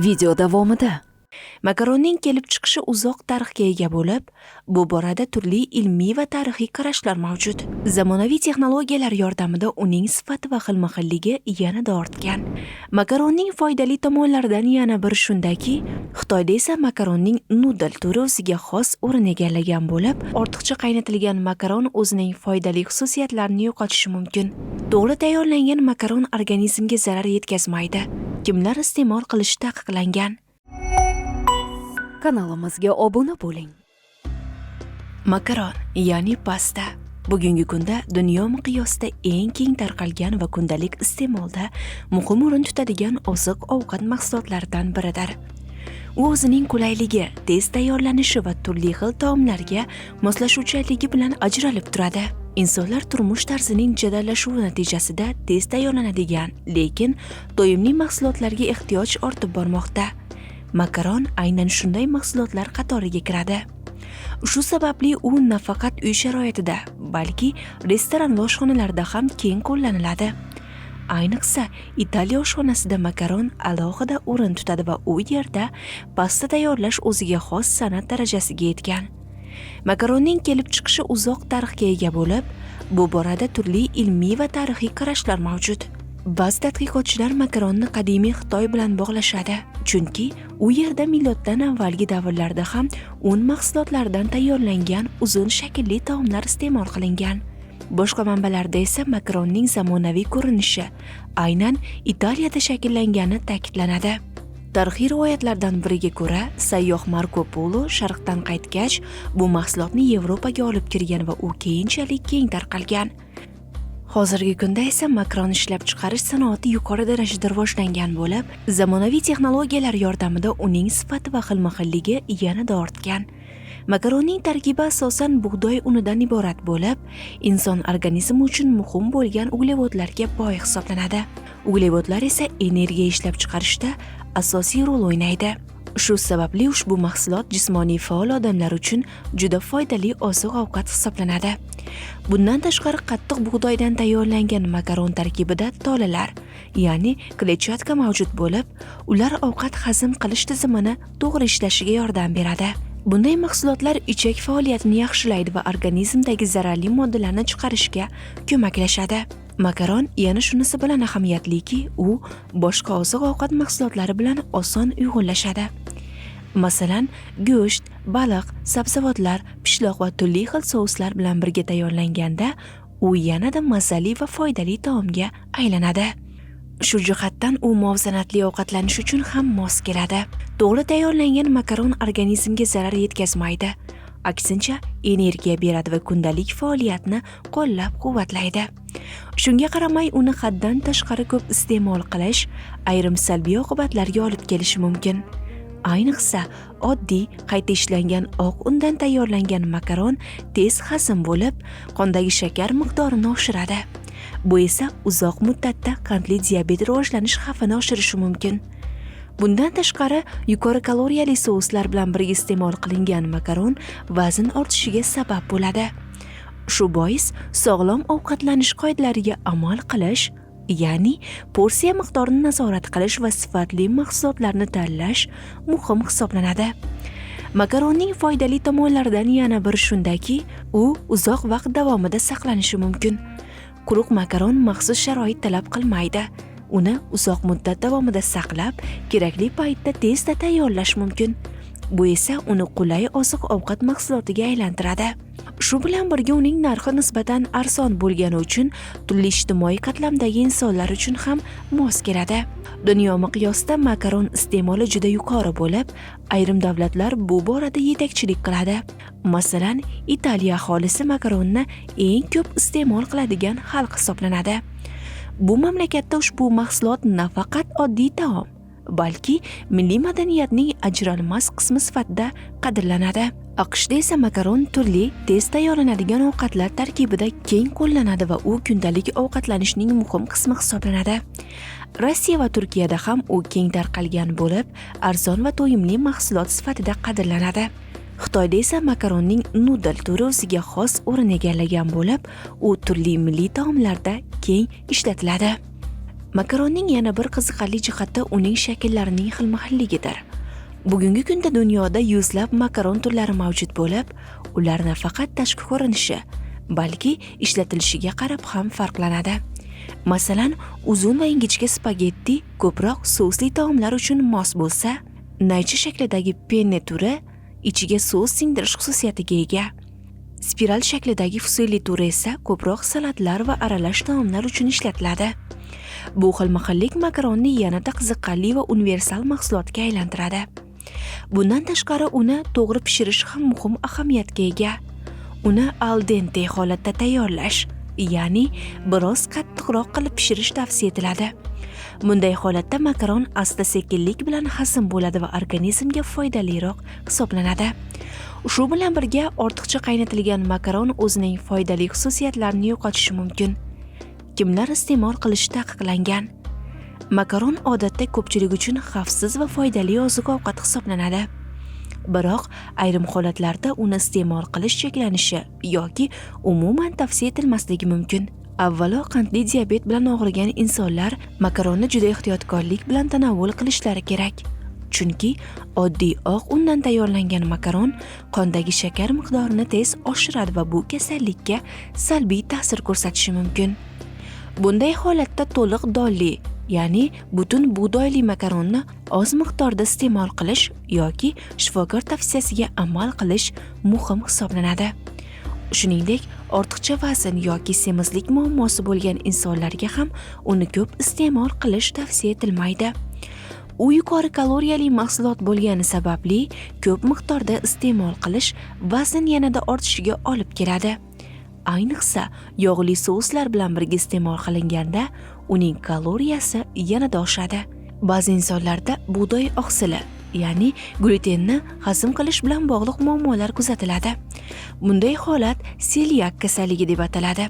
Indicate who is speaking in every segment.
Speaker 1: Video davomida
Speaker 2: Makaronning kelib chiqishi uzoq tarixga ega bo'lib, bu borada turli ilmiy va tarixiy qarashlar mavjud. Zamonaviy texnologiyalar yordamida uning sifati va xilma-xilligi yanada ortgan. Makaronning foydali tomonlaridan yana biri shundaki, Xitoyda esa makaronning nudel turi o'ziga xos o'rin egallagan bo'lib, ortiqcha qaynatilgan makaron o'zining foydali xususiyatlarini yo'qotishi mumkin. To'g'ri tayyorlangan makaron organizmga zarar yetkazmaydi. Kimlar iste'mol qilishi taqiqlangan?
Speaker 1: kanalimizga obuna bo'ling.
Speaker 2: Makaron, ya'ni pasta, bugungi kunda dunyo miqyosida eng keng tarqalgan va kundalik iste'molda muhim o'rin tutadigan oziq-ovqat mahsulotlaridan biridir. U o'zining qulayligi, tez tayyorlanishi va turli xil taomlarga moslashuvchanligi bilan ajralib turadi. Insonlar turmush tarzining jadallashuvi natijasida tez tayyorlanadigan, lekin doimiy mahsulotlarga ehtiyoj ortib bormoqda. Makaron aynan shunday mahsulotlar qatoriga kiradi. Shu sababli u nafaqat uy sharoitida, balki restoran va oshxonalarda ham keng qo'llaniladi. Ayniqsa, Italiya oshxonasida makaron alohida o'rin tutadi va u yerda pasta tayyorlash o'ziga xos san'at darajasiga yetgan. Makaronning kelib chiqishi uzoq tarixga ega bo'lib, bu borada turli ilmiy va tarixiy qarashlar mavjud. Ba'zi tadqiqotchilar makaronni qadimiy Xitoy bilan bog'lashadi, chunki u yerda miloddan avvalgi davrlarda ham un mahsulotlaridan tayyorlangan uzun shaklli taomlar iste'mol qilingan. Boshqa manbalarda esa makaronning zamonaviy ko'rinishi aynan Italiyada shakllangani ta'kidlanadi. Tarixiy rivoyatlardan biriga ko'ra, sayyoh Marco Polo sharqdan qaytgach, bu mahsulotni Yevropaga olib kirgan va u keyinchalik keng tarqalgan. Hozirgi kunda esa makaron ishlab chiqarish sanoati yuqori darajada rivojlangan bo'lib, zamonaviy texnologiyalar yordamida uning sifati va xilma-xilligi yanada ortgan. Makaronning tarkibi asosan bug'doy unidan iborat bo'lib, inson organizmi uchun muhim bo'lgan uglevodlarga boy hisoblanadi. Uglevodlar esa energiya ishlab chiqarishda asosiy rol o'ynaydi. Shu sababli ushbu mahsulot jismoniy faol odamlar uchun juda foydali oziq-ovqat hisoblanadi. Bundan tashqari qattiq bug'doydan tayyorlangan makaron tarkibida tolalar, ya'ni kletchatka mavjud bo'lib, ular ovqat hazm qilish tizimini to'g'ri ishlashiga yordam beradi. Bunday mahsulotlar ichak faoliyatini yaxshilaydi va organizmdagi zararli moddalarni chiqarishga ko'maklashadi. Makaron yana shunisi bilan ahamiyatliki, u boshqa oziq-ovqat mahsulotlari bilan oson uyg'unlashadi. Masalan, go'sht, baliq, sabzavotlar, pishloq va turli xil souslar bilan birga tayyorlanganda, u yanada mazali va foydali taomga aylanadi. Shu jihatdan u muvozanatli ovqatlanish uchun ham mos keladi. To'g'ri tayyorlangan makaron organizmga zarar yetkazmaydi. Aksincha, energiya beradi va kundalik faoliyatni qo'llab-quvvatlaydi. Shunga qaramay, uni haddan tashqari ko'p iste'mol qilish ayrim salbiy oqibatlarga olib kelishi mumkin. Ayniqsa, oddiy, qayta ishlangan oq undan tayyorlangan makaron tez hazm bo'lib, qondagi shakar miqdorini oshiradi. Bu esa uzoq muddatda qandli diabet rivojlanish xavfini oshirishi mumkin. Bundan tashqari, yuqori kaloriyali souslar bilan birga iste'mol qilingan makaron vazn ortishiga sabab bo'ladi. Shu bois, sog'lom ovqatlanish qoidalariga amal qilish, ya'ni porsiya miqdorini nazorat qilish va sifatli mahsulotlarni tanlash muhim hisoblanadi. Makaronning foydali tomonlaridan yana biri shundaki, u uzoq vaqt davomida saqlanishi mumkin. Quruq makaron maxsus sharoit talab qilmaydi. Uni uzoq muddat davomida saqlab, kerakli paytda tezda tayyorlash mumkin. Bu esa uni qulay oziq-ovqat mahsulotiga aylantiradi. Shu bilan birga uning narxi nisbatan arzon bo'lgani uchun turli ijtimoiy qatlamdagi insonlar uchun ham mos keladi. Dunyo miqyosida makaron iste'moli juda yuqori bo'lib, ayrim davlatlar bu borada yetakchilik qiladi. Masalan, Italiya aholisi makaronni eng ko'p iste'mol qiladigan xalq hisoblanadi. Bu mamlakatda ushbu mahsulot nafaqat oddiy taom, balki milliy madaniyatning ajralmas qismi sifatida qadrlanadi. AQShda esa makaron turli tez tayyorlanadigan ovqatlar tarkibida keng qo'llanadi va u kundalik ovqatlanishning muhim qismi hisoblanadi. Rossiya va Turkiyada ham u keng tarqalgan bo'lib, arzon va to'yimli mahsulot sifatida qadrlanadi. Xitoyda esa makaronning nudel turi o'ziga xos o'rin egallagan bo'lib, u turli milliy taomlarda keng ishlatiladi. Makaronning yana bir qiziqarli jihati uning shakllarining xilma-xilligidir. Bugungi kunda dunyoda yuzlab makaron turlari mavjud bo'lib, ular nafaqat tashqi ko'rinishi, balki ishlatilishiga qarab ham farqlanadi. Masalan, uzun va ingichka spagetti ko'proq sosli taomlar uchun mos bo'lsa, naycha shaklidagi penne turi ichiga sos singdirish xususiyatiga ega. Spiral shaklidagi fusilli turi esa ko'proq salatlar va aralash taomlar uchun ishlatiladi. Bu xilma-xillik makaronni yanada qiziqarli va universal mahsulotga aylantiradi. Bundan tashqari uni to'g'ri pishirish ham muhim ahamiyatga ega. Uni al dente holatda tayyorlash, ya'ni biroz qattiqroq qilib pishirish tavsiya etiladi. Bunday holatda makaron asta-sekinlik bilan hazm bo'ladi va organizmga foydaliroq hisoblanadi. Shu bilan birga ortiqcha qaynatilgan makaron o'zining foydali xususiyatlarini yo'qotishi mumkin. Kimlar iste'mol qilishi taqiqlangan? Makaron odatda ko'pchilik uchun xavfsiz va foydali oziq-ovqat hisoblanadi. Biroq ayrim holatlarda uni iste'mol qilish cheklanishi yoki umuman tavsiya etilmasligi mumkin. Avvalo, qandli diabet bilan og'rigan insonlar makaronni juda ehtiyotkorlik bilan tanovul qilishlari kerak. Chunki oddiy oq undan tayyorlangan makaron qondagi shakar miqdorini tez oshiradi va bu kasallikka salbiy ta'sir ko'rsatishi mumkin. Bunday holatda to'liq donli, ya'ni butun bug'doyli makaronni oz miqdorda iste'mol qilish yoki shifokor tavsiyasiga amal qilish muhim hisoblanadi. Shuningdek, ortiqcha vazn yoki semizlik muammosi bo'lgan insonlarga ham uni ko'p iste'mol qilish tavsiya etilmaydi. U yuqori kaloriyali mahsulot bo'lgani sababli ko'p miqdorda iste'mol qilish vazn yanada ortishiga olib keladi. Ayniqsa, yog'li souslar bilan birga iste'mol qilinganda uning kaloriyasi yanada oshadi. Ba'zi insonlarda bug'doy oqsili, ya'ni glutenni hazm qilish bilan bog'liq muammolar kuzatiladi. Bunday holat seliak kasalligi deb ataladi.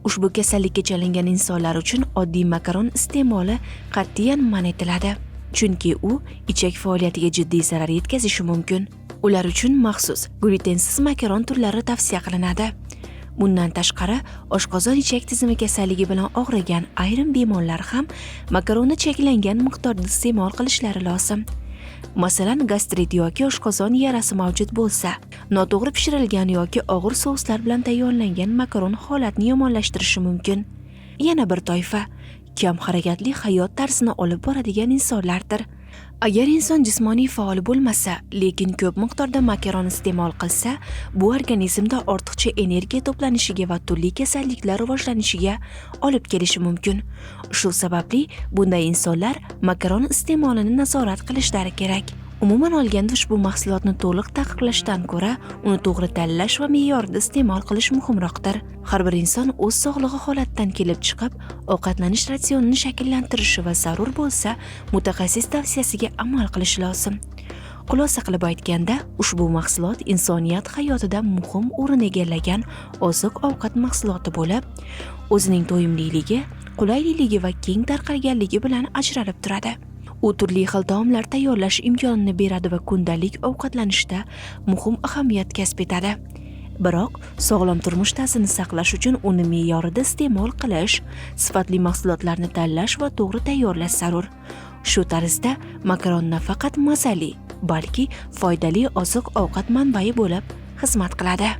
Speaker 2: Ushbu kasallikka chalingan insonlar uchun oddiy makaron iste'moli qat'iyan man etiladi. Chunki u ichak faoliyatiga jiddiy zarar yetkazishi mumkin. Ular uchun maxsus glutensiz makaron turlari tavsiya qilinadi. Bundan tashqari, oshqozon ichak tizimi kasalligi bilan og'rigan ayrim bemorlar ham makaronni cheklangan miqdorda iste'mol qilishlari lozim. Masalan, gastrit yoki oshqozon yarasi mavjud bo'lsa, noto'g'ri pishirilgan yoki og'ir souslar bilan tayyorlangan makaron holatni yomonlashtirishi mumkin. Yana bir toifa kam harakatli hayot tarzini olib boradigan insonlardir. Agar inson jismoniy faol bo'lmasa, lekin ko'p miqdorda makaron iste'mol qilsa, bu organizmda ortiqcha energiya to'planishiga va turli kasalliklar rivojlanishiga olib kelishi mumkin. Shu sababli bunday insonlar makaron iste'molini nazorat qilishlari kerak. Umuman olganda ushbu mahsulotni to'liq taqiqlashdan ko'ra, uni to'g'ri tanlash va me'yorida iste'mol qilish muhimroqdir. Har bir inson o'z sog'lig'i holatidan kelib chiqib, ovqatlanish ratsionini shakllantirishi va zarur bo'lsa, mutaxassis tavsiyasiga amal qilishi lozim. Xulosa qilib aytganda, ushbu mahsulot insoniyat hayotida muhim o'rin egallagan oziq-ovqat mahsuloti bo'lib, o'zining to'yimliligi, qulayliligi va keng tarqalganligi bilan ajralib turadi. U turli xil taomlar tayyorlash imkonini beradi va kundalik ovqatlanishda muhim ahamiyat kasb etadi. Biroq, sog'lom turmush tarzini saqlash uchun uni me'yorida iste'mol qilish, sifatli mahsulotlarni tanlash va to'g'ri tayyorlash zarur. Shu tarzda makaron nafaqat mazali, balki foydali oziq-ovqat manbai bo'lib xizmat qiladi.